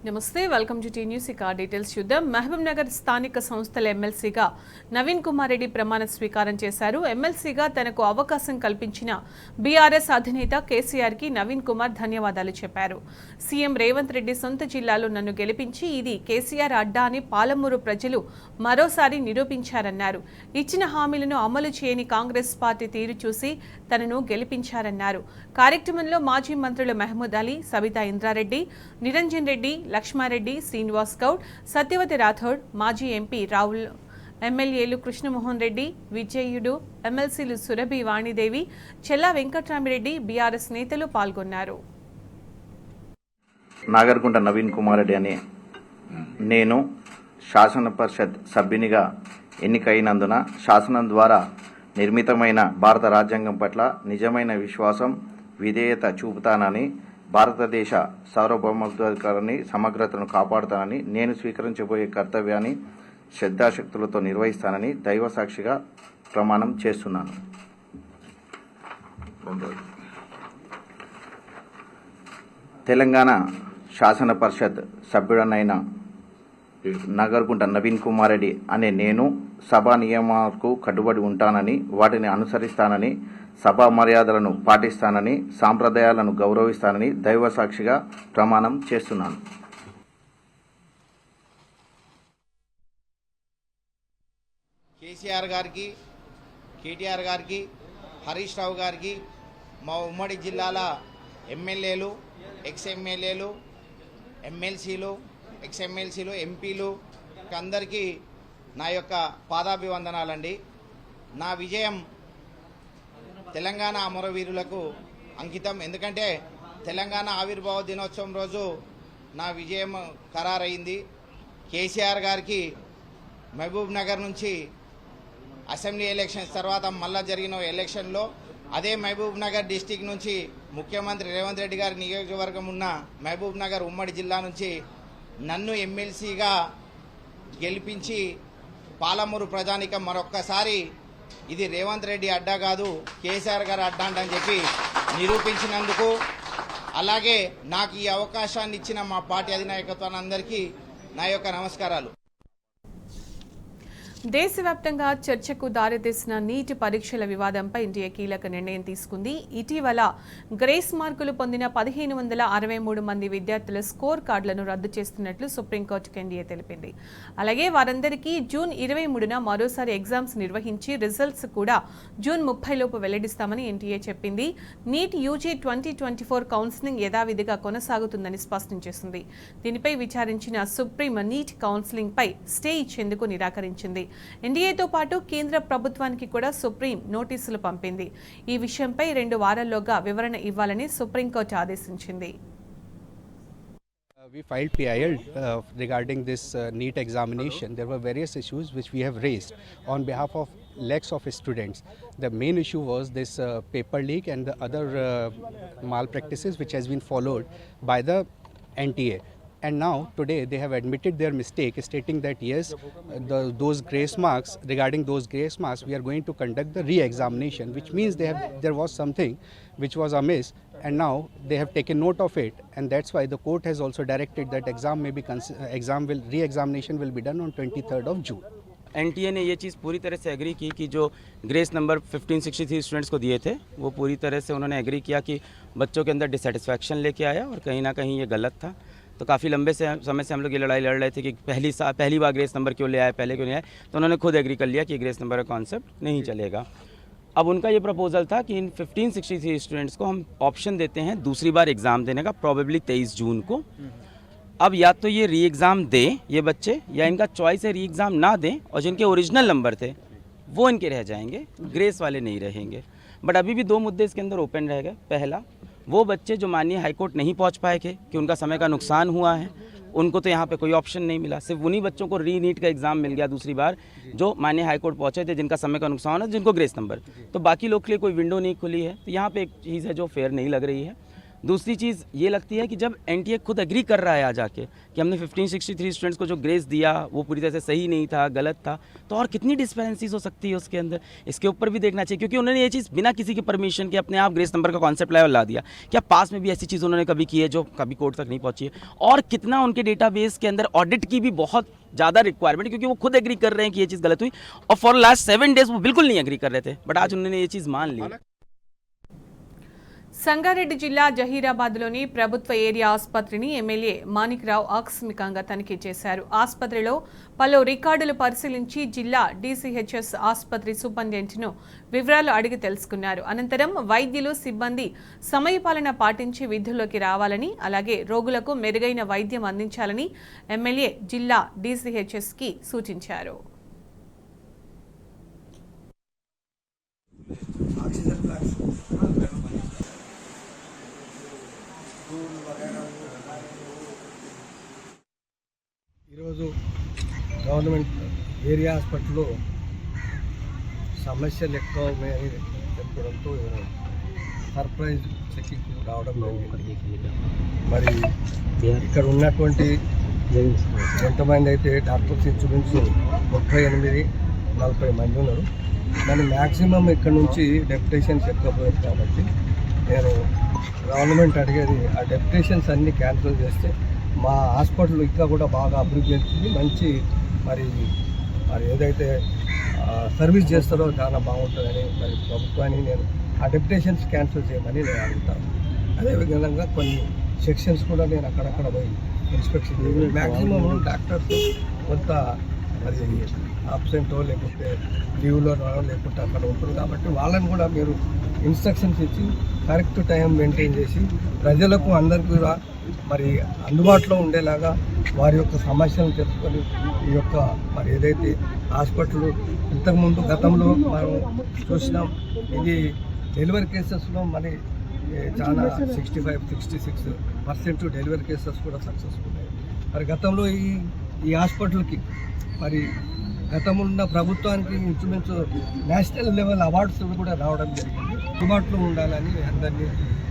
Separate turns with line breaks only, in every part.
నమస్తే welcome to tea news ఇక details చూద్దాం. మహబూబ్ నగర్ స్థానిక సంస్థల ఎమ్మెల్సీగా నవీన్ కుమార్ రెడ్డి ప్రమాణ స్వీకారం చేశారు. ఎమ్మెల్సీగా తనకు అవకాశం కల్పించిన బీఆర్ఎస్ అధినేత కేసీఆర్ కి నవీన్ కుమార్ ధన్యవాదాలు చెప్పారు. సీఎం రేవంత్ రెడ్డి సొంత జిల్లాలో నన్ను గెలిపించి ఇది కేసీఆర్ అడ్డా అని పాలమూరు ప్రజలు మరోసారి నిరూపించారన్నారు. ఇచ్చిన హామీలను అమలు చేయని కాంగ్రెస్ పార్టీ తీరు చూసి తనను గెలిపించారన్నారు. కార్యక్రమంలో మాజీ మంత్రులు మహమూద్ అలీ, సబితా ఇంద్రారెడ్డి, నిరంజన్ రెడ్డి, లక్ష్మారెడ్డి, శ్రీనివాస్ గౌడ్, సత్యవతి రాథోడ్, మాజీ ఎంపీ రావుల్, ఎమ్మెల్యేలు కృష్ణమోహన్ రెడ్డి, విజయుడు, ఎమ్మెల్సీలు సురభి వాణిదేవి, చెల్లా వెంకట్రామిరెడ్డి, బీఆర్ఎస్ నేతలు పాల్గొన్నారు.
నాగర్గుంట నవీన్ కుమార్ రెడ్డి అనే నేను శాసన పరిషత్ సభ్యునిగా ఎన్నికైనందున శాసనం ద్వారా నిర్మితమైన భారత రాజ్యాంగం పట్ల నిజమైన విశ్వాసం, విధేయత చూపుతానని, భారతదేశ సార్వభౌమాధికారాన్ని సమగ్రతను కాపాడుతానని, నేను స్వీకరించబోయే కర్తవ్యాన్ని శ్రద్ధాశక్తులతో నిర్వహిస్తానని దైవ సాక్షిగా ప్రమాణం చేస్తున్నాను. తెలంగాణ శాసన పరిషత్ సభ్యుడనైన నాగర్గుంట నవీన్ కుమార్ రెడ్డి అనే నేను సభా నియమాలకు కట్టుబడి ఉంటానని, వాటిని అనుసరిస్తానని, సభా మర్యాదలను పాటిస్తానని, సాంప్రదాయాలను గౌరవిస్తానని దైవ సాక్షిగా ప్రమాణం చేస్తున్నాను.
కేసీఆర్ గారికి, కేటీఆర్ గారికి, హరీష్ రావు గారికి, మా ఉమ్మడి జిల్లాల ఎమ్మెల్యేలు, ఎక్స్ ఎమ్మెల్యేలు, ఎమ్మెల్సీలు, ఎక్స్ ఎమ్మెల్సీలు, ఎంపీలు అందరికీ నా యొక్క పాదాభివందనాలండి. నా విజయం తెలంగాణ అమరవీరులకు అంకితం. ఎందుకంటే తెలంగాణ ఆవిర్భావ దినోత్సవం రోజు నా విజయం ఖరారైంది. కేసీఆర్ గారికి మహబూబ్ నగర్ నుంచి అసెంబ్లీ ఎలక్షన్స్ తర్వాత మళ్ళా జరిగిన ఎలక్షన్లో అదే మహబూబ్ నగర్ డిస్టిక్ నుంచి ముఖ్యమంత్రి రేవంత్ రెడ్డి గారి నియోజకవర్గం ఉన్న మహబూబ్ నగర్ ఉమ్మడి జిల్లా నుంచి నన్ను ఎమ్మెల్సీగా గెలిపించి పాలమూరు ప్రజానికం మరొక్కసారి ఇది రేవంత్ రెడ్డి అడ్డా కాదు కేసీఆర్ గారు అడ్డా అని చెప్పి నిరూపించినందుకు, అలాగే నాకు ఈ అవకాశాన్ని ఇచ్చిన మా పార్టీ అధినాయకత్వాన్ని అందరికీ నా యొక్క నమస్కారాలు.
దేశవ్యాప్తంగా చర్చకు దారితీసిన నీట్ పరీక్షల వివాదంపై ఇండియా కీలక నిర్ణయం తీసుకుంది. ఇటీవల గ్రేస్ మార్కులు పొందిన 1563 మంది విద్యార్థుల స్కోర్ కార్డులను రద్దు చేస్తున్నట్లు సుప్రీంకోర్టుకు ఎన్డీఏ తెలిపింది. అలాగే వారందరికీ జూన్ 23న మరోసారి ఎగ్జామ్స్ నిర్వహించి రిజల్ట్స్ కూడా జూన్ 30 లోపు వెల్లడిస్తామని ఎన్టీఏ చెప్పింది. నీట్ యూజీ 2024 కౌన్సిలింగ్ యథావిధిగా కొనసాగుతుందని స్పష్టం చేసింది. దీనిపై విచారించిన సుప్రీం నీట్ కౌన్సిలింగ్ పై స్టే ఇచ్చేందుకు నిరాకరించింది. ఎన్డీఏతో పాటు కేంద్ర ప్రభుత్వానికి కూడా సుప్రీం నోటీసులు పంపింది. ఈ విషయంపై 2 వారాల్లోగా వివరణ ఇవ్వాలని సుప్రీంకోర్టు ఆదేశించింది.
We filed PIL regarding this NEET examination. There were various issues which we have raised on behalf of lakhs of students. The main issue was this paper leak and the other malpractices which has been followed by the NTA. And now today they have admitted their mistake, stating that yes, those grace marks, regarding those grace marks, we are going to conduct the re-examination, which means there was something which was amiss, and now they have taken note of it, and that's why the court has also directed that re-examination will be done on 23rd of June.
NTA ने ये चीज़ पूरी तरह से agree की कि जो grace number 1563 students को दिए थे वो पूरी तरह से उन्होंने एग्री किया कि बच्चों के अंदर डिससेटिस्फैक्शन लेके आया और कहीं ना कहीं ये गलत था. तो काफ़ी लंबे समय से हम लोग ये लड़ाई लड़ रहे थे कि पहली बार ग्रेस नंबर क्यों ले आए, पहले क्यों नहीं आए. तो उन्होंने खुद एग्री कर लिया कि ग्रेस नंबर का कॉन्सेप्ट नहीं चलेगा. अब उनका ये प्रपोजल था कि इन 1563 स्टूडेंट्स को हम ऑप्शन देते हैं दूसरी बार एग्ज़ाम देने का, प्रॉबेबली 23 जून को. अब या तो ये री एग्ज़ाम दें ये बच्चे, या इनका चॉइस है री एग्ज़ाम ना दें और जिनके ओरिजिनल नंबर थे वो इनके रह जाएंगे, ग्रेस वाले नहीं रहेंगे. बट अभी भी 2 मुद्दे इसके अंदर ओपन रह गए. पहला, वो बच्चे जो माननीय हाईकोर्ट नहीं पहुंच पाए थे कि उनका समय का नुकसान हुआ है, उनको तो यहाँ पे कोई ऑप्शन नहीं मिला. सिर्फ उन्हीं बच्चों को री नीट का एग्ज़ाम मिल गया दूसरी बार जो माननीय हाईकोर्ट पहुँचे थे, जिनका समय का नुकसान है, जिनको ग्रेस नंबर. तो बाकी लोग के लिए कोई विंडो नहीं खुली है. तो यहाँ पे एक चीज़ है जो फेयर नहीं लग रही है. दूसरी चीज़ ये लगती है कि जब एनटीए खुद एग्री कर रहा है आ जाके कि हमने 1563 स्टूडेंट्स को जो ग्रेस दिया वो पूरी तरह से सही नहीं था, गलत था, तो और कितनी डिस्पेरेंसीज हो सकती है उसके अंदर, इसके ऊपर भी देखना चाहिए। क्योंकि उन्होंने ये चीज़ बिना किसी की परमिशन के अपने आप ग्रेस नंबर का कॉन्सेप्ट लाया और ला दिया। क्या पास में भी ऐसी चीज़ उन्होंने कभी की है जो कभी कोर्ट तक नहीं पहुँची है? और कितना उनके डेटाबेस के अंदर ऑडिट की भी बहुत ज़्यादा रिक्वायरमेंट, क्योंकि वो खुद एग्री कर रहे हैं कि ये चीज़ गलत हुई, और फॉर लास्ट 7 डेज वो बिल्कुल नहीं एग्री कर रहे थे, बट आज उन्होंने ये चीज़ मान ली।
సంగారెడ్డి జిల్లా జహీరాబాద్లోని ప్రభుత్వ ఏరియా ఆసుపత్రిని ఎమ్మెల్యే మాణిక్రావు ఆకస్మికంగా తనిఖీ చేశారు. ఆసుపత్రిలో పలు రికార్డులు పరిశీలించి జిల్లా డీసీహెచ్ఎస్ ఆసుపత్రి సూపరింటెండెంట్ను వివరాలు అడిగి తెలుసుకున్నారు. అనంతరం వైద్యులు, సిబ్బంది సమయపాలన పాటించి విధుల్లోకి రావాలని, అలాగే రోగులకు మెరుగైన వైద్యం అందించాలని ఎమ్మెల్యే జిల్లా డీసీహెచ్ఎస్కి సూచించారు.
ఈరోజు గవర్నమెంట్ ఏరియా హాస్పిటల్లో సమస్యలు ఎక్కువ ఉన్నాయని చెప్పడంతో సర్ప్రైజ్ చెకింగ్ రావడం జరిగింది. మరి ఇక్కడ ఉన్నటువంటి ఎంతమంది అయితే డాక్టర్స్ ఇంచుమించు 38-40 మంది ఉన్నారు. మరి మ్యాక్సిమం ఇక్కడ నుంచి డెప్యుటేషన్స్ ఎక్కువ పోయారు. కాబట్టి నేను గవర్నమెంట్ అడిగేది ఆ డెప్యుటేషన్స్ అన్నీ క్యాన్సిల్ చేస్తే మా హాస్పిటల్ ఇంకా కూడా బాగా అభివృద్ధి చెందుతుంది. మంచి మరి ఏదైతే సర్వీస్ చేస్తారో చాలా బాగుంటుందని మరి ప్రభుత్వాన్ని నేను ఆ డెప్యుటేషన్స్ క్యాన్సిల్ చేయమని నేను అడుగుతాను. అదేవిధంగా కొన్ని సెక్షన్స్ కూడా నేను అక్కడక్కడ పోయి ఇన్స్పెక్షన్ చేయాలి. మ్యాక్సిమం డాక్టర్స్ కొంత మరి అబ్సెంటో లేకపోతే లీవ్లో లేకుంటే అక్కడ ఉంటుంది. కాబట్టి వాళ్ళని కూడా మీరు ఇన్స్ట్రక్షన్స్ ఇచ్చి కరెక్ట్ టైం మెయింటైన్ చేసి ప్రజలకు అందరికీ కూడా మరి అందుబాటులో ఉండేలాగా వారి యొక్క సమస్యలను తెలుసుకొని ఈ యొక్క మరి ఏదైతే హాస్పిటల్ ఇంతకుముందు గతంలో మనం చూసినాం, ఇది డెలివరీ కేసెస్లో మరి చాలా 65-66% డెలివరీ కేసెస్ కూడా సక్సెస్ఫుల్ అయ్యాయి. మరి గతంలో ఈ హాస్పిటల్కి మరి గతంలో ఉన్న ప్రభుత్వానికి ఇంచుమించు నేషనల్ లెవెల్ అవార్డ్స్ కూడా రావడం జరిగింది. అందుబాటులో ఉండాలని అందరినీ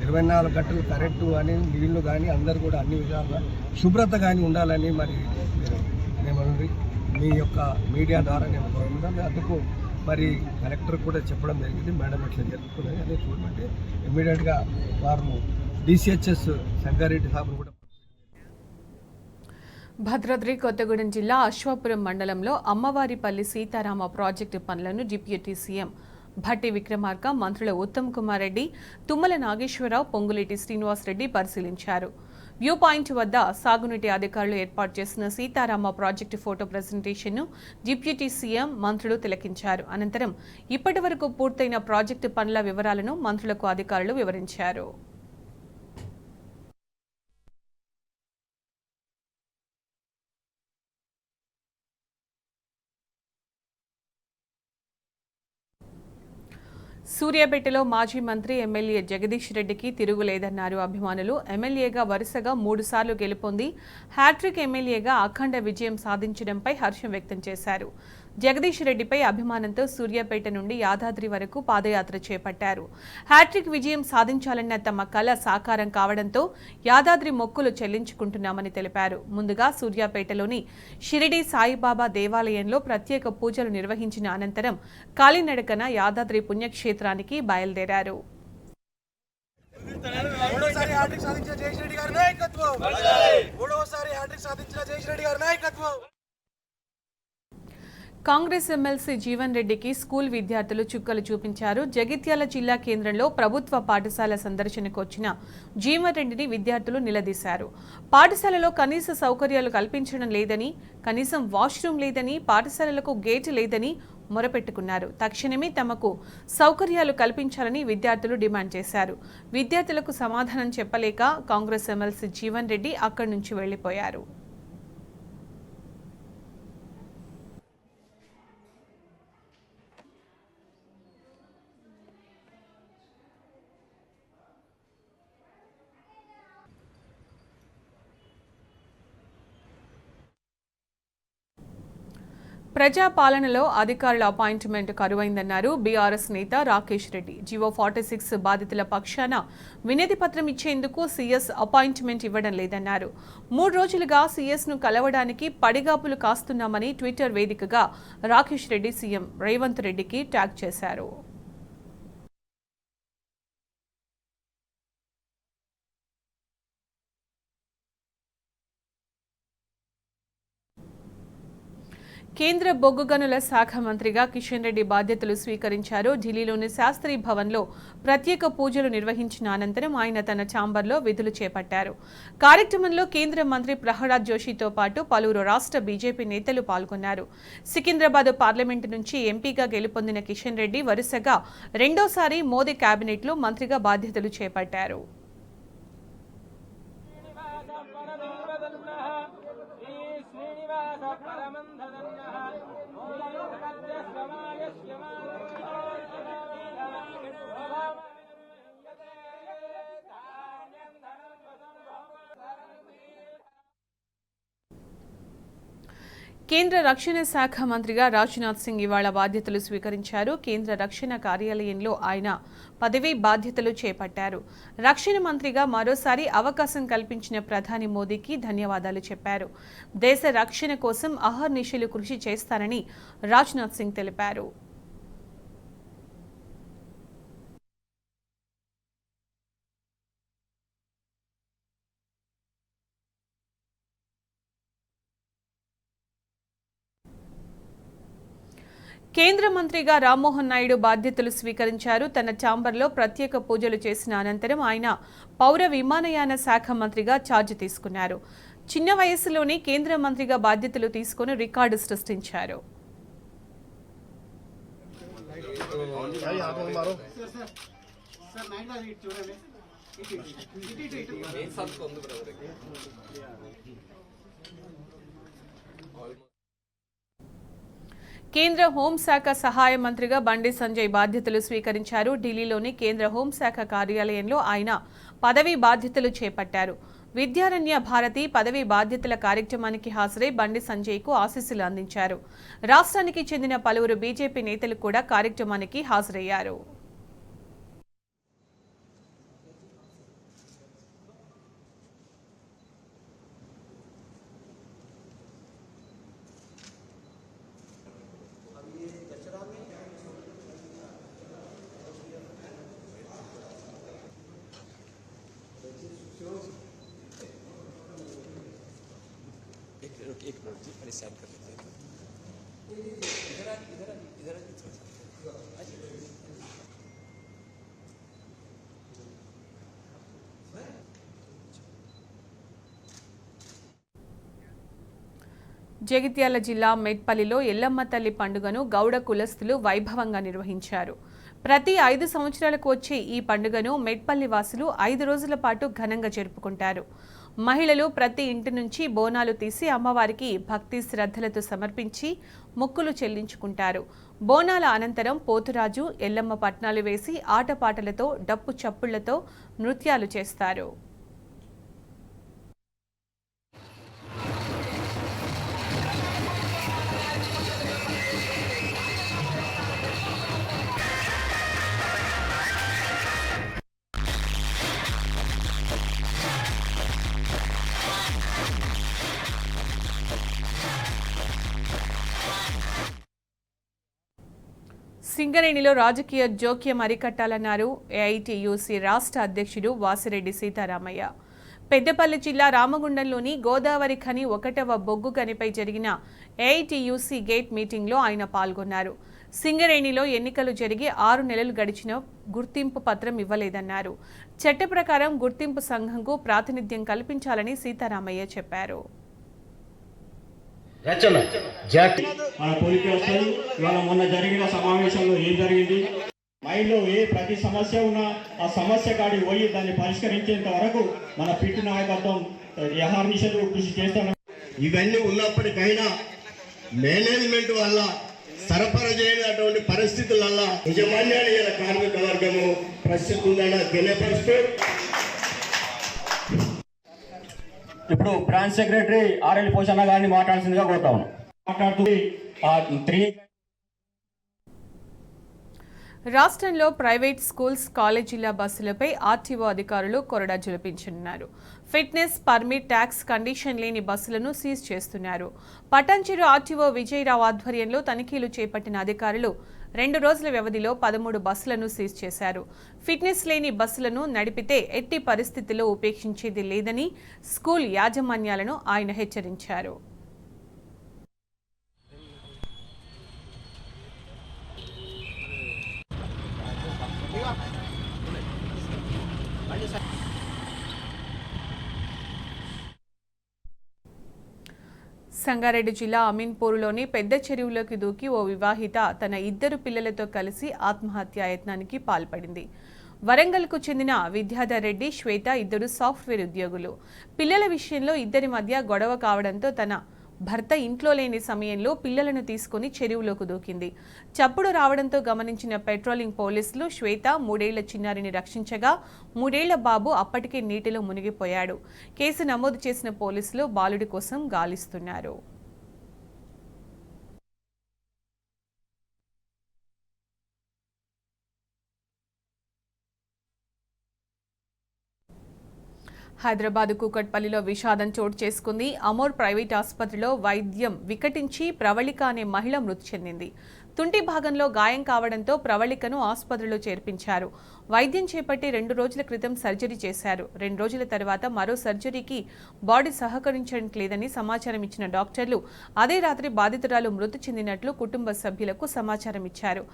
24 గంటలు కరెంటు కానీ నీళ్లు కానీ అందరూ కూడా అన్ని విధాలుగా శుభ్రత కానీ ఉండాలని మరి మేము మీ యొక్క మీడియా ద్వారా నేను కోరుకుంటాను. అందుకు మరి కలెక్టర్ కూడా చెప్పడం జరిగింది, మేడం ఇట్లా జరుగుతున్నాయి అని చూడమంటే ఇమ్మీడియట్గా వారు డీసీహెచ్ఎస్ సంగారెడ్డి సాబ్ కూడా.
భద్రాద్రి కొత్తగూడెం జిల్లా అశ్వాపురం మండలంలో అమ్మవారిపల్లి సీతారామ ప్రాజెక్టు పనులను డిప్యూటీ సీఎం భట్టి విక్రమార్క, మంత్రుల ఉత్తమ్ కుమార్ రెడ్డి, తుమ్మల నాగేశ్వరరావు, పొంగులేటి శ్రీనివాసరెడ్డి పరిశీలించారు. వ్యూ పాయింట్ వద్ద సాగునీటి అధికారులు ఏర్పాటు చేసిన సీతారామ ప్రాజెక్టు ఫోటో ప్రెజెంటేషన్ను డిప్యూటీ సీఎం, మంత్రులు తిలకించారు. అనంతరం ఇప్పటి వరకు పూర్తయిన ప్రాజెక్టు పనుల వివరాలను మంత్రులకు అధికారులు వివరించారు. సూర్యాపేటలో మాజీ మంత్రి ఎమ్మెల్యే జగదీష్ రెడ్డికి తిరుగులేదన్నారు అభిమానులు. ఎమ్మెల్యేగా వరుసగా 3 సార్లు గెలుపొంది హ్యాట్రిక్ ఎమ్మెల్యేగా అఖండ విజయం సాధించడంపై హర్షం వ్యక్తం చేశారు. జగదీష్ రెడ్డిపై అభిమానంతో సూర్యాపేట నుండి యాదాద్రి వరకు పాదయాత్ర చేపట్టారు. హ్యాట్రిక్ విజయం సాధించాలన్న తమ కల సాకారం కావడంతో యాదాద్రి మొక్కులు చెల్లించుకుంటున్నామని తెలిపారు. ముందుగా సూర్యాపేటలోని షిరిడి సాయిబాబా దేవాలయంలో ప్రత్యేక పూజలు నిర్వహించిన అనంతరం కాలినడకన యాదాద్రి పుణ్యక్షేత్రానికి బయలుదేరారు. కాంగ్రెస్ ఎమ్మెల్సీ జీవన్ రెడ్డికి స్కూల్ విద్యార్థులు చుక్కలు చూపించారు. జగిత్యాల జిల్లా కేంద్రంలో ప్రభుత్వ పాఠశాల సందర్శనకు వచ్చిన జీవన్ రెడ్డిని విద్యార్థులు నిలదీశారు. పాఠశాలలో కనీస సౌకర్యాలు కల్పించడం లేదని, కనీసం వాష్రూమ్ లేదని, పాఠశాలలకు గేటు లేదని మొరపెట్టుకున్నారు. తక్షణమే తమకు సౌకర్యాలు కల్పించాలని విద్యార్థులు డిమాండ్ చేశారు. విద్యార్థులకు సమాధానం చెప్పలేక కాంగ్రెస్ ఎమ్మెల్సీ జీవన్ రెడ్డి అక్కడి నుంచి వెళ్లిపోయారు. ప్రజాపాలనలో అధికారుల అపాయింట్మెంట్ కరువైందన్నారు బీఆర్ఎస్ నేత రాకేష్ రెడ్డి. జివో 46 బాధితుల పక్షాన వినతి పత్రం ఇచ్చేందుకు సీఎస్ అపాయింట్మెంట్ ఇవ్వడం లేదన్నారు. 3 రోజులుగా సీఎస్ను కలవడానికి పడిగాపులు కాస్తున్నామని ట్విట్టర్ వేదికగా రాకేష్ రెడ్డి సీఎం రేవంత్ రెడ్డికి ట్యాగ్ చేశారు. కేంద్ర బొగ్గు గనుల శాఖ మంత్రిగా కిషన్ రెడ్డి బాధ్యతలు స్వీకరించారు. ఢిల్లీలోని శాస్త్రి భవన్లో ప్రత్యేక పూజలు నిర్వహించిన అనంతరం ఆయన తన ఛాంబర్లో విధులు చేపట్టారు. కార్యక్రమంలో కేంద్ర మంత్రి ప్రహ్లాద్ జోషితో పాటు పలువురు రాష్ట్ర బీజేపీ నేతలు పాల్గొన్నారు. సికింద్రాబాద్ పార్లమెంటు నుంచి ఎంపీగా గెలుపొందిన కిషన్ రెడ్డి వరుసగా రెండోసారి మోదీ కేబినెట్లో మంత్రిగా బాధ్యతలు చేపట్టారు. కేంద్ర రక్షణ శాఖ మంత్రిగా రాజ్నాథ్ సింగ్ ఇవాళ బాధ్యతలు స్వీకరించారు. కేంద్ర రక్షణ కార్యాలయంలో ఆయన పదవీ బాధ్యతలు చేపట్టారు. రక్షణ మంత్రిగా మరోసారి అవకాశం కల్పించిన ప్రధాని మోదీకి ధన్యవాదాలు చెప్పారు. దేశ రక్షణ కోసం అహర్నిశలు కృషి చేస్తారని రాజ్నాథ్ సింగ్ తెలిపారు. కేంద్ర మంత్రిగా రామ్మోహన్ నాయుడు బాధ్యతలు స్వీకరించారు. తన ఛాంబర్లో ప్రత్యేక పూజలు చేసిన అనంతరం ఆయన పౌర విమానయాన శాఖ మంత్రిగా ఛార్జ్ తీసుకున్నారు. చిన్న వయసులోనే కేంద్ర మంత్రిగా బాధ్యతలు తీసుకుని రికార్డు సృష్టించారు. కేంద్ర హోంశాఖ సహాయ మంత్రిగా బండి సంజయ్ బాధ్యతలు స్వీకరించారు. ఢిల్లీలోని కేంద్ర హోంశాఖ కార్యాలయంలో ఆయన పదవీ బాధ్యతలు చేపట్టారు. విద్యారణ్య భారతి పదవీ బాధ్యతల కార్యక్రమానికి హాజరై బండి సంజయ్కు ఆశీస్సులు అందించారు. రాష్ట్రానికి చెందిన పలువురు బీజేపీ నేతలు కూడా కార్యక్రమానికి హాజరయ్యారు.
एक मिनट जी, पहले साइड कर लेते हैं। इधर
జగిత్యాల జిల్లా మెట్పల్లిలో ఎల్లమ్మ తల్లి పండుగను గౌడ కులస్తులు వైభవంగా నిర్వహించారు. ప్రతి 5 సంవత్సరాలకు వచ్చే ఈ పండుగను మెట్పల్లి వాసులు 5 రోజుల పాటు ఘనంగా జరుపుకుంటారు. మహిళలు ప్రతి ఇంటి నుంచి బోనాలు తీసి అమ్మవారికి భక్తి శ్రద్ధలతో సమర్పించి మొక్కులు చెల్లించుకుంటారు. బోనాల అనంతరం పోతురాజు ఎల్లమ్మ పట్నాలు వేసి ఆటపాటలతో డప్పు చప్పుళ్లతో నృత్యాలు చేస్తారు. సింగరేణిలో రాజకీయ జోక్యం అరికట్టాలన్నారు ఏఐటీయూసీ రాష్ట్ర అధ్యక్షుడు వాసిరెడ్డి సీతారామయ్య. పెద్దపల్లి జిల్లా రామగుండంలోని గోదావరి ఖని 1వ బొగ్గు గనిపై జరిగిన ఏఐటీయూసీ గేట్ మీటింగ్లో ఆయన పాల్గొన్నారు. సింగరేణిలో ఎన్నికలు జరిగి 6 నెలలు గడిచిన గుర్తింపు పత్రం ఇవ్వలేదన్నారు. చట్ట ప్రకారం గుర్తింపు సంఘంకు ప్రాతినిధ్యం కల్పించాలని సీతారామయ్య చెప్పారు.
మన పోలికి వస్తుంది. ఇవాళ మొన్న జరిగిన సమావేశంలో ఏం జరిగింది, మైండ్లో ప్రతి సమస్య ఉన్నా ఆ సమస్య కాడికి పోయి దాన్ని పరిష్కరించేంత వరకు మన పిట్టు నాయకత్వం యహార్నిశలు కృషి చేస్తాం.
ఇవన్నీ ఉన్నప్పటికైనా మేనేజ్మెంట్ వల్ల సరఫరా చేయనటువంటి పరిస్థితుల యజమాన్యాలు కార్మిక వర్గము పరిస్థితి ఉందని తెలియపరుస్తూ
ఇప్పుడు బ్రాంచ్ సెక్రటరీ ఆర్ఎల్ పోషణ గారిని మాట్లాడాల్సిందిగా కోరుతా ఉన్నాం. మాట్లాడుతూ
రాష్ట్రంలో ప్రైవేట్ స్కూల్స్ కాలేజీల బస్సులపై ఆర్టీఓ అధికారులు కొరడా జులిపించనున్నారు. ఫిట్నెస్ పర్మిట్ ట్యాక్స్ కండిషన్ లేని బస్సులను సీజ్ చేస్తున్నారు. పటాన్చెరు ఆర్టీఓ విజయరావు ఆధ్వర్యంలో తనిఖీలు చేపట్టిన అధికారులు 2 రోజుల వ్యవధిలో 13 బస్సులను సీజ్ చేశారు. ఫిట్నెస్ లేని బస్సులను నడిపితే ఎట్టి పరిస్థితుల్లో ఉపేక్షించేది లేదని స్కూల్ యాజమాన్యాలను ఆయన హెచ్చరించారు. సంగారెడ్డి జిల్లా అమీన్పూర్లోని పెద్ద చెరువులోకి దూకి ఓ వివాహిత తన 2 పిల్లలతో కలిసి ఆత్మహత్యా యత్నానికి పాల్పడింది. వరంగల్కు చెందిన విద్యాధర్ రెడ్డి, శ్వేత ఇద్దరు సాఫ్ట్వేర్ ఉద్యోగులు. పిల్లల విషయంలో ఇద్దరి మధ్య గొడవ కావడంతో తన భర్త ఇంట్లో లేని సమయంలో పిల్లలను తీసుకుని చెరువులోకి దూకింది. చప్పుడు రావడంతో గమనించిన పెట్రోలింగ్ పోలీసులు శ్వేత 3 ఏళ్ల చిన్నారిని రక్షించగా 3 ఏళ్ల బాబు అప్పటికే నీటిలో మునిగిపోయాడు. కేసు నమోదు చేసిన పోలీసులు బాలుడి కోసం గాలిస్తున్నారు. హైదరాబాద్ కూకట్పల్లిలో విషాదం చోటు చేసుకుంది. అమోర్ ప్రైవేట్ ఆసుపత్రిలో వైద్యం వికటించి ప్రవళిక అనే మహిళ మృతి చెందింది. తుంటి భాగంలో గాయం కావడంతో ప్రవళికను ఆసుపత్రిలో చేర్పించారు. వైద్యం చేపట్టి 2 రోజుల క్రితం సర్జరీ చేశారు. 2 రోజుల తర్వాత మరో సర్జరీకి బాడీ సహకరించట్లేదని సమాచారం ఇచ్చిన డాక్టర్లు అదే రాత్రి బాధితురాలు మృతి చెందినట్లు కుటుంబ సభ్యులకు సమాచారం ఇచ్చారు.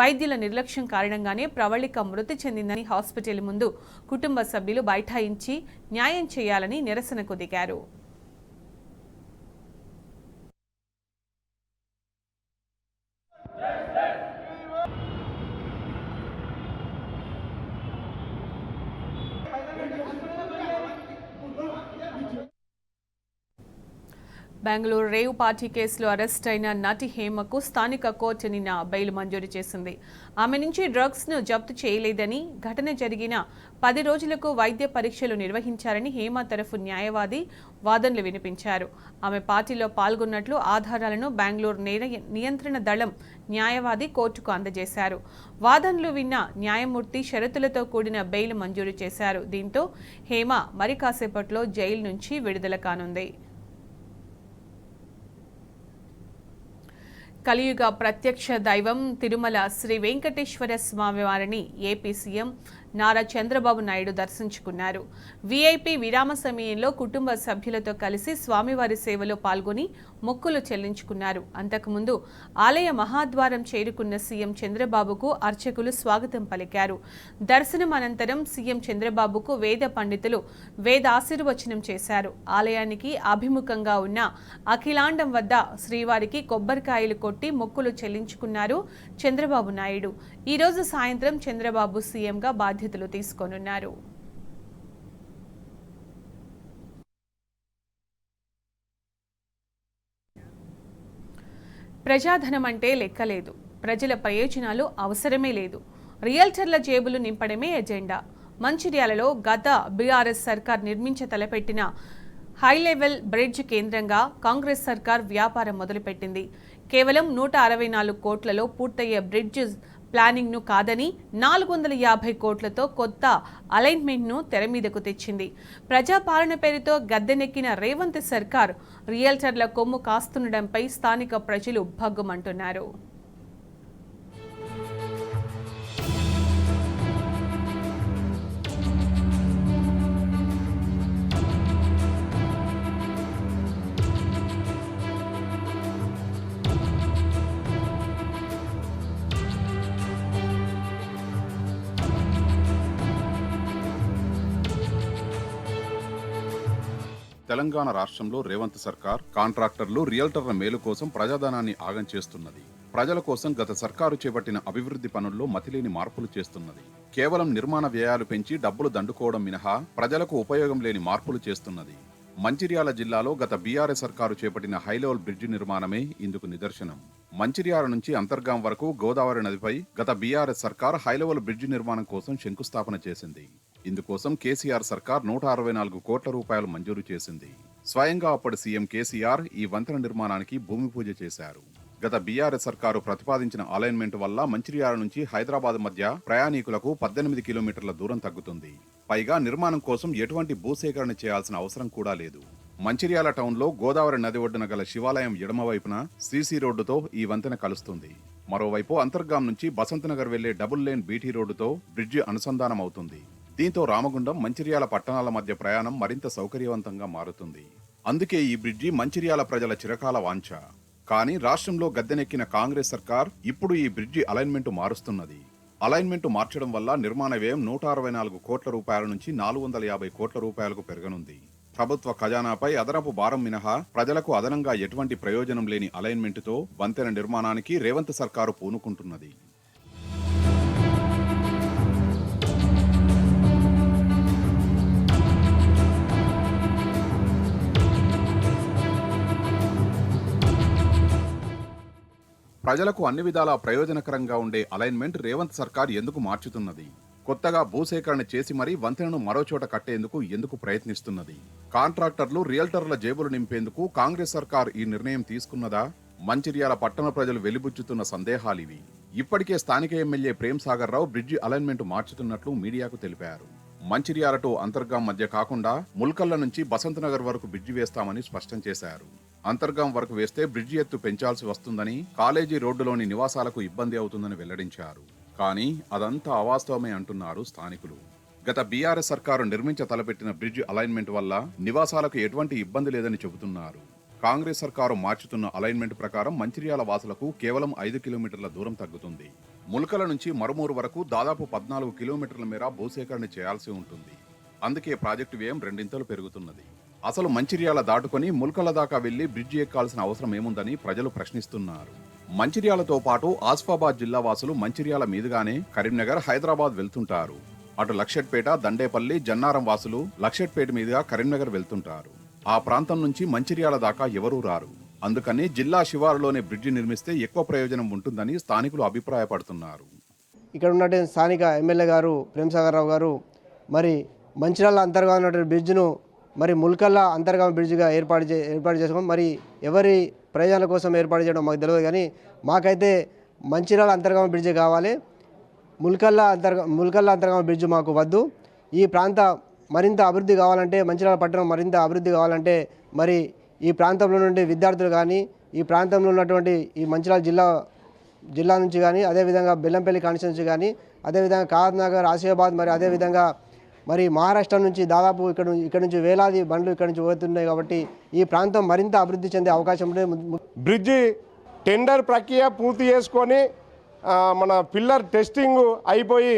వైద్యుల నిర్లక్ష్యం కారణంగానే ప్రవళిక మృతి చెందిందని హాస్పిటల్ ముందు కుటుంబ సభ్యులు బైఠాయించి న్యాయం చేయాలని నిరసనకు దిగారు. బెంగళూరు రేవ్ పార్టీ కేసులో అరెస్ట్ అయిన నటి హేమకు స్థానిక కోర్టు నిన్న బెయిల్ మంజూరు చేసింది. ఆమె నుంచి డ్రగ్స్ను జప్తు చేయలేదని, ఘటన జరిగిన 10 రోజులకు వైద్య పరీక్షలు నిర్వహించారని హేమ తరఫు న్యాయవాది వాదనలు వినిపించారు. ఆమె పార్టీలో పాల్గొన్నట్లు ఆధారాలను బెంగళూరు నియంత్రణ దళం న్యాయవాది కోర్టుకు అందజేశారు. వాదనలు విన్న న్యాయమూర్తి షరతులతో కూడిన బెయిల్ మంజూరు చేశారు. దీంతో హేమ మరి కాసేపట్లో జైలు నుంచి విడుదల కానుంది. కలియుగ ప్రత్యక్ష దైవం తిరుమల శ్రీ వెంకటేశ్వర స్వామి వారిని ఏపీ సీఎం నారా చంద్రబాబు నాయుడు దర్శించుకున్నారు. వీఐపీ విరామ సమయంలో కుటుంబ సభ్యులతో కలిసి స్వామివారి సేవలో పాల్గొని మొక్కులు చెల్లించుకున్నారు. అంతకుముందు ఆలయ మహాద్వారం చేరుకున్న సీఎం చంద్రబాబుకు అర్చకులు స్వాగతం పలికారు. దర్శనం అనంతరం సీఎం చంద్రబాబుకు వేద పండితులు వేదాశీర్వచనం చేశారు. ఆలయానికి అభిముఖంగా ఉన్న అఖిలాండం వద్ద శ్రీవారికి కొబ్బరికాయలు కొట్టి మొక్కులు చెల్లించుకున్నారు చంద్రబాబు నాయుడు. ఈ రోజు సాయంత్రం చంద్రబాబు సీఎంగా బాధ్యతలు తీసుకోనున్నారు. ప్రజాధనం అంటే లెక్కలేదు, ప్రజల ప్రయోజనాలు అవసరమే లేదు, రియల్టర్ల జేబులు నింపడమే ఎజెండా. మంచిర్యాలలో గత బీఆర్ఎస్ సర్కార్ నిర్మించ తలపెట్టిన హైలెవెల్ బ్రిడ్జ్ కేంద్రంగా కాంగ్రెస్ సర్కార్ వ్యాపారం మొదలుపెట్టింది. కేవలం 164 కోట్లలో పూర్తయ్యే బ్రిడ్జ్ ప్లానింగ్ను కాదని 450 కోట్లతో కొత్త అలైన్మెంట్ను తెరమీదకు తెచ్చింది. ప్రజాపాలన పేరుతో గద్దెనెక్కిన రేవంత్ సర్కార్ రియల్టర్ల కొమ్ము కాస్తుండడంపై స్థానిక ప్రజలు భగ్గుమంటున్నారు.
తెలంగాణ రాష్ట్రంలో రేవంత్ సర్కార్ కాంట్రాక్టర్లు రియల్టర్ల మేలు కోసం ప్రజాధనాన్ని ఆగం చేస్తున్నది. ప్రజల కోసం గత సర్కారు చేపట్టిన అభివృద్ధి పనుల్లో మతిలేని మార్పులు చేస్తున్నది. కేవలం నిర్మాణ వ్యయాలు పెంచి డబ్బులు దండుకోవడం మినహా ప్రజలకు ఉపయోగం లేని మార్పులు చేస్తున్నది. మంచిర్యాల జిల్లాలో గత బీఆర్ఎస్ సర్కారు చేపట్టిన హైలెవెల్ బ్రిడ్జి నిర్మాణమే ఇందుకు నిదర్శనం. మంచిర్యాల నుంచి అంతర్గాం వరకు గోదావరి నదిపై గత బీఆర్ఎస్ సర్కార్ హైలెవెల్ బ్రిడ్జి నిర్మాణం కోసం శంకుస్థాపన చేసింది. ఇందుకోసం కేసీఆర్ సర్కార్ 164 కోట్ల రూపాయలు మంజూరు చేసింది. స్వయంగా అప్పటి సీఎం కేసీఆర్ ఈ వంతెన నిర్మాణానికి భూమి పూజ చేశారు. గత బీఆర్ఎస్ సర్కారు ప్రతిపాదించిన అలైన్మెంట్ వల్ల మంచిర్యాల నుంచి హైదరాబాద్ మధ్య ప్రయాణికులకు 18 కిలోమీటర్ల దూరం తగ్గుతుంది. పైగా నిర్మాణం కోసం ఎటువంటి భూసేకరణ చేయాల్సిన అవసరం కూడా లేదు. మంచిర్యాల టౌన్లో గోదావరి నది ఒడ్డున గల శివాలయం ఎడమవైపున సీసీ రోడ్డుతో ఈ వంతెన కలుస్తుంది. మరోవైపు అంతర్గాం నుంచి బసంతనగర్ వెళ్లే డబుల్ లేన్ బీటీ రోడ్డుతో బ్రిడ్జి అనుసంధానం అవుతుంది. దీంతో రామగుండం, మంచిర్యాల పట్టణాల మధ్య ప్రయాణం మరింత సౌకర్యవంతంగా మారుతుంది. అందుకే ఈ బ్రిడ్జి మంచిర్యాల ప్రజల చిరకాల వాంఛ. కానీ రాష్ట్రంలో గద్దెనెక్కిన కాంగ్రెస్ సర్కార్ ఇప్పుడు ఈ బ్రిడ్జి అలైన్మెంట్ మారుస్తున్నది. అలైన్మెంట్ మార్చడం వల్ల నిర్మాణ వ్యయం 164 కోట్ల రూపాయల నుంచి 450 కోట్ల రూపాయలకు పెరగనుంది. ప్రభుత్వ ఖజానాపై అదనపు భారం మినహా ప్రజలకు అదనంగా ఎటువంటి ప్రయోజనం లేని అలైన్మెంట్తో వంతెన నిర్మాణానికి రేవంత్ సర్కారు పూనుకుంటున్నది. ప్రజలకు అన్ని విధాలా ప్రయోజనకరంగా ఉండే అలైన్మెంట్ రేవంత్ సర్కార్ ఎందుకు మార్చుతున్నది? కొత్తగా భూసేకరణ చేసి మరీ వంతెనను మరోచోట కట్టేందుకు ఎందుకు ప్రయత్నిస్తున్నది? కాంట్రాక్టర్లు, రియల్టర్ల జేబులు నింపేందుకు కాంగ్రెస్ సర్కార్ ఈ నిర్ణయం తీసుకున్నదా? మంచిర్యాల పట్టణ ప్రజలు వెలిబుచ్చుతున్న సందేహాలివి. ఇప్పటికే స్థానిక ఎమ్మెల్యే ప్రేమ్ సాగర్ రావు బ్రిడ్జి అలైన్మెంట్ మార్చుతున్నట్లు మీడియాకు తెలిపారు. మంచిర్యాల టు అంతర్గాం మధ్య కాకుండా ముల్కల్ల నుంచి బసంతనగర్ వరకు బ్రిడ్జి వేస్తామని స్పష్టం చేశారు. అంతర్గాం వరకు వేస్తే బ్రిడ్జి ఎత్తు పెంచాల్సి వస్తుందని, కాలేజీ రోడ్డులోని నివాసాలకు ఇబ్బంది అవుతుందని వెల్లడించారు. కానీ అదంతా అవాస్తవమే అంటున్నారు స్థానికులు. గత బీఆర్ఎస్ సర్కారు నిర్మించ తలపెట్టిన బ్రిడ్జి అలైన్మెంట్ వల్ల నివాసాలకు ఎటువంటి ఇబ్బంది లేదని చెబుతున్నారు. కాంగ్రెస్ సర్కారు మార్చుతున్న అలైన్మెంట్ ప్రకారం మంచిర్యాల వాసులకు కేవలం 5 కిలోమీటర్ల దూరం తగ్గుతుంది. ముల్కల నుంచి మరుమూరు వరకు దాదాపు 14 కిలోమీటర్ల మేర భూసేకరణ చేయాల్సి ఉంటుంది. అందుకే ప్రాజెక్టు వ్యయం రెండింతలు పెరుగుతున్నది. అసలు మంచిర్యాల దాటుకొని ముల్కల దాకా వెళ్లి బ్రిడ్జి ఎక్కాల్సిన అవసరం ఏముందని ప్రజలు ప్రశ్నిస్తున్నారు. మంచిర్యాలతో పాటు ఆసిఫాబాద్ జిల్లా వాసులు మంచిర్యాల మీదుగానే కరీంనగర్, హైదరాబాద్ వెళ్తుంటారు. అటు లక్షెట్పేట, దండేపల్లి, జన్నారం వాసులు లక్షెట్పేట మీదుగా కరీంనగర్ వెళ్తుంటారు. ఆ ప్రాంతం నుంచి మంచిర్యాల దాకా ఎవరూ రారు. అందుకని జిల్లా శివారులోనే బ్రిడ్జి నిర్మిస్తే ఎక్కువ ప్రయోజనం ఉంటుందని స్థానికులు అభిప్రాయపడుతున్నారు.
ఇక్కడ ఉన్నటువంటి స్థానిక ఎమ్మెల్యే గారు ప్రేమ్ సాగర్ రావు గారు మరి మంచిర్యాల అంతర్గా ఉన్నటువంటి బ్రిడ్జ్ను మరి ముల్కల్లా అంతర్గామ బ్రిడ్జిగా ఏర్పాటు చేసుకోవడం మరి ఎవరి ప్రయోజనాల కోసం ఏర్పాటు చేయడం మాకు తెలియదు. కానీ మాకైతే మంచిర్యాల అంతర్గామ బ్రిడ్జి కావాలి. ముల్కల్లా అంతర్గామ బ్రిడ్జ్ మాకు వద్దు. ఈ ప్రాంత మరింత అభివృద్ధి కావాలంటే, మంచిర్యాల పట్టణం మరింత అభివృద్ధి కావాలంటే మరి ఈ ప్రాంతంలో నుండి విద్యార్థులు కానీ, ఈ ప్రాంతంలో ఉన్నటువంటి ఈ మంచిర్యాల జిల్లా నుంచి కానీ, అదేవిధంగా బెల్లంపల్లి కాన్స్టిట్యున్సీ కానీ, అదేవిధంగా కాగజ్నగర్, ఆసిఫాబాద్, మరి అదేవిధంగా మరి మహారాష్ట్ర నుంచి దాదాపు ఇక్కడ నుంచి వేలాది బండ్లు ఇక్కడ నుంచి పోతున్నాయి. కాబట్టి ఈ ప్రాంతం మరింత అభివృద్ధి చెందే అవకాశం ఉంటే
బ్రిడ్జి టెండర్ ప్రక్రియ పూర్తి చేసుకొని మన పిల్లర్ టెస్టింగ్ అయిపోయి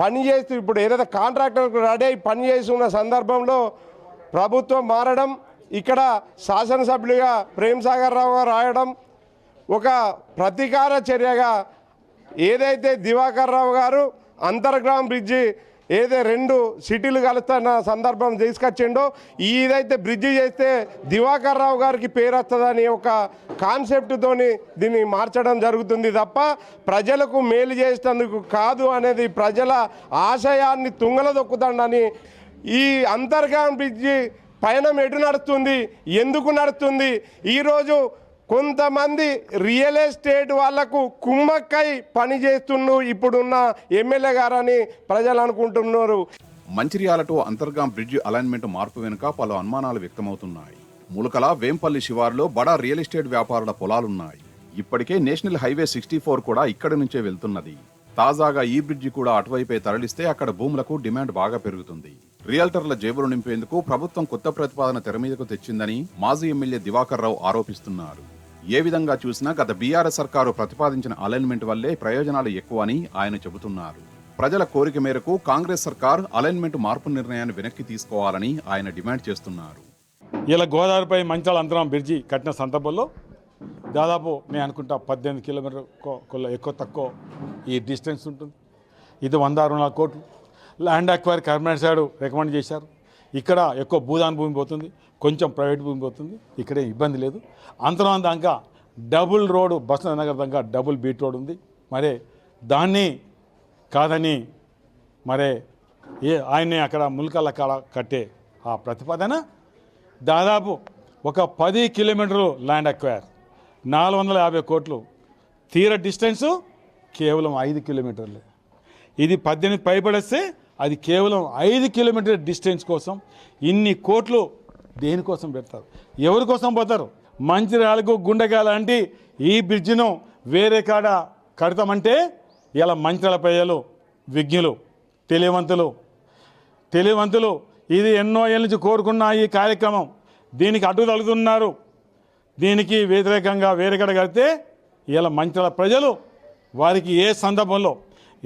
పని చేస్తూ ఇప్పుడు ఏదైతే కాంట్రాక్టర్కు రెడీ అయి పని చేస్తున్న సందర్భంలో ప్రభుత్వం మారడం, ఇక్కడ శాసనసభ్యులుగా ప్రేమ్ సాగర్ రావు గారు రాయడం ఒక ప్రతీకార చర్యగా ఏదైతే దివాకర్ రావు గారు అంతర్గ్రామ్ బ్రిడ్జి ఏదైతే 2 సిటీలు కలుస్తున్న సందర్భం తీసుకొచ్చిండో, ఇదైతే బ్రిడ్జి చేస్తే దివాకర్ రావు గారికి పేరు వస్తుందని ఒక కాన్సెప్ట్తోని దీన్ని మార్చడం జరుగుతుంది తప్ప ప్రజలకు మేలు చేసేందుకు కాదు అనేది ప్రజల ఆశయాన్ని తుంగల దొక్కుతాడని. ఈ అంతర్గాం బ్రిడ్జి పయనం ఎటు నడుస్తుంది, ఎందుకు నడుస్తుంది? ఈరోజు కొంతమంది రియల్ ఎస్టేట్ వాళ్లకు కుమ్మక్కై పనిచేస్తున్న ఇప్పుడున్న ఎమ్మెల్యే గారని ప్రజలు అనుకుంటున్నారు.
Mancherial to Antargaon bridge alignment మార్పు వెనుక పలు అనుమానాలు వ్యక్తమవుతున్నాయి. ములకల, వేంపల్లి శివారులో బడా రియల్ ఎస్టేట్ వ్యాపారుల పొలాలున్నాయి. ఇప్పటికే నేషనల్ హైవే 64 కూడా ఇక్కడి నుంచే వెళ్తున్నది. తాజాగా ఈ బ్రిడ్జి కూడా అటువైపే తరలిస్తే అక్కడ భూములకు డిమాండ్ బాగా పెరుగుతుంది. రియల్టర్ల జేబులు నింపేందుకు ప్రభుత్వం కొత్త ప్రతిపాదన తెర మీదకు తెచ్చిందని మాజీ ఎమ్మెల్యే దివాకర్ రావు ఆరోపిస్తున్నారు. ఏ విధంగా చూసినా గత బీఆర్ఎస్ సర్కారు ప్రతిపాదించిన అలైన్మెంట్ వల్లే ప్రయోజనాలు ఎక్కువని ఆయన చెబుతున్నారు. ప్రజల కోరిక మేరకు కాంగ్రెస్ సర్కార్ అలైన్మెంట్ మార్పు నిర్ణయాన్ని వెనక్కి తీసుకోవాలని ఆయన డిమాండ్ చేస్తున్నారు.
ఇలా గోదావరిపై మంచిర్యాల అంతర్గాం బ్రిడ్జి కట్టిన సందర్భంలో దాదాపు నేను అనుకుంటా 18 కిలోమీటర్ ఎక్కువ తక్కువ ఈ డిస్టెన్స్ ఉంటుంది. ఇది 164 కోట్లు. ల్యాండ్ అక్వైర్ కర్మేట్ సైడ్ రికమెండ్ చేశారు. ఇక్కడ ఎక్కువ భూదాన్ భూమి పోతుంది, కొంచెం ప్రైవేట్ భూమి పోతుంది. ఇక్కడే ఇబ్బంది లేదు. అంతరం దాకా డబుల్ రోడ్డు బసంత్ నగర్ దాకా డబుల్ బీట్ రోడ్ ఉంది. మరే దాన్ని కాదని మరే ఆయన్ని అక్కడ ముల్కల కాడ కట్టే ఆ ప్రతిపాదన దాదాపు ఒక 10 కిలోమీటర్లు ల్యాండ్ అక్వైర్ 450 కోట్లు, తీర డిస్టెన్సు కేవలం 5 కిలోమీటర్లే. ఇది 18 పైబడేస్తే అది కేవలం 5 కిలోమీటర్ డిస్టెన్స్ కోసం ఇన్ని కోట్లు దేనికోసం పెడతారు? ఎవరి కోసం పోతారు? మంచిర్యాలకు గుండెకాయ లాంటి ఈ బ్రిడ్జిను వేరే కాడ కడతామంటే ఇలా మంచిర్యాల ప్రజలు విజ్ఞులు, తెలివంతులు ఇది ఎన్నో ఏళ్ళ నుంచి కోరుకున్న ఈ కార్యక్రమం దీనికి అడ్డు తగులుతున్నారు. దీనికి వ్యతిరేకంగా వేరే కాడ కడితే ఇలా మంచిర్యాల ప్రజలు వారికి ఏ సందర్భంలో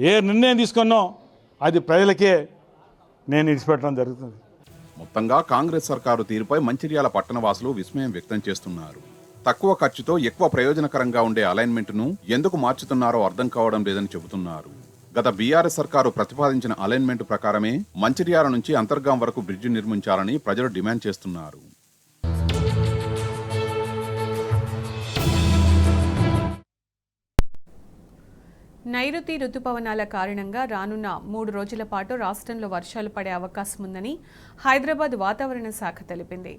ఏ నిర్ణయం తీసుకున్నో అది ప్రజలకే నేను ఇడిచిపెట్టడం జరుగుతుంది.
మొత్తంగా కాంగ్రెస్ సర్కారు తీరుపై మంచిర్యాల పట్టణవాసులు విస్మయం వ్యక్తం చేస్తున్నారు. తక్కువ ఖర్చుతో ఎక్కువ ప్రయోజనకరంగా ఉండే అలైన్మెంట్ను ఎందుకు మార్చుతున్నారో అర్థం కావడం లేదని చెబుతున్నారు. గత బీఆర్ఎస్ సర్కారు ప్రతిపాదించిన అలైన్మెంట్ ప్రకారమే మంచిర్యాల నుంచి అంతర్గాం వరకు బ్రిడ్జి నిర్మించాలని ప్రజలు డిమాండ్ చేస్తున్నారు.
నైరుతి రుతుపవనాల కారణంగా రానున్న 3 రోజుల పాటు రాష్ట్రంలో వర్షాలు పడే అవకాశం ఉందని హైదరాబాద్ వాతావరణ శాఖ తెలిపింది.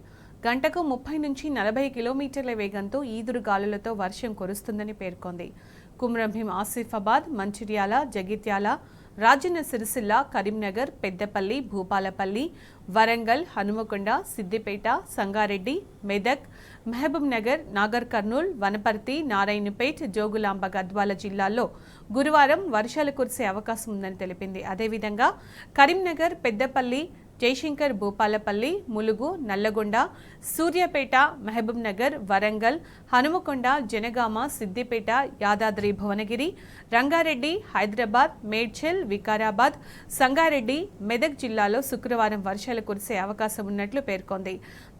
గంటకు 30 నుంచి 40 కిలోమీటర్ల వేగంతో ఈదురు గాలులతో వర్షం కురుస్తుందని పేర్కొంది. కుమ్రంభీం, ఆసిఫాబాద్, మంచిర్యాల, జగిత్యాల, రాజన్న సిరిసిల్ల, కరీంనగర్, పెద్దపల్లి, భూపాలపల్లి, వరంగల్, హనుమకొండ, సిద్దిపేట, సంగారెడ్డి, మెదక్, మహబూబ్ నగర్, నాగర్ కర్నూల్, వనపర్తి, నారాయణపేట్, జోగులాంబ, గద్వాల జిల్లాల్లో గురువారం వర్షాలు కురిసే అవకాశం ఉందని తెలిపింది. అదేవిధంగా కరీంనగర్, పెద్దపల్లి, జయశంకర్, భూపాలపల్లి, ములుగు, నల్లగొండ, సూర్యాపేట, మహబూబ్ నగర్, వరంగల్, హనుమకొండ, జనగామ, సిద్దిపేట, యాదాద్రి భువనగిరి, రంగారెడ్డి, హైదరాబాద్, మేడ్చల్, వికారాబాద్, సంగారెడ్డి, మెదక్ జిల్లాలో శుక్రవారం వర్షాలు కురిసే అవకాశం ఉన్నట్లు పేర్కొంది.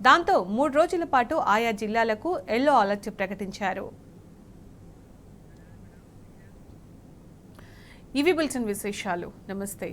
దాంతో 3 రోజుల పాటు ఆయా జిల్లాలకు ఎల్లో అలర్ట్ ప్రకటించారు. ఇవి బులెటిన్ విశేషాలు. నమస్తే.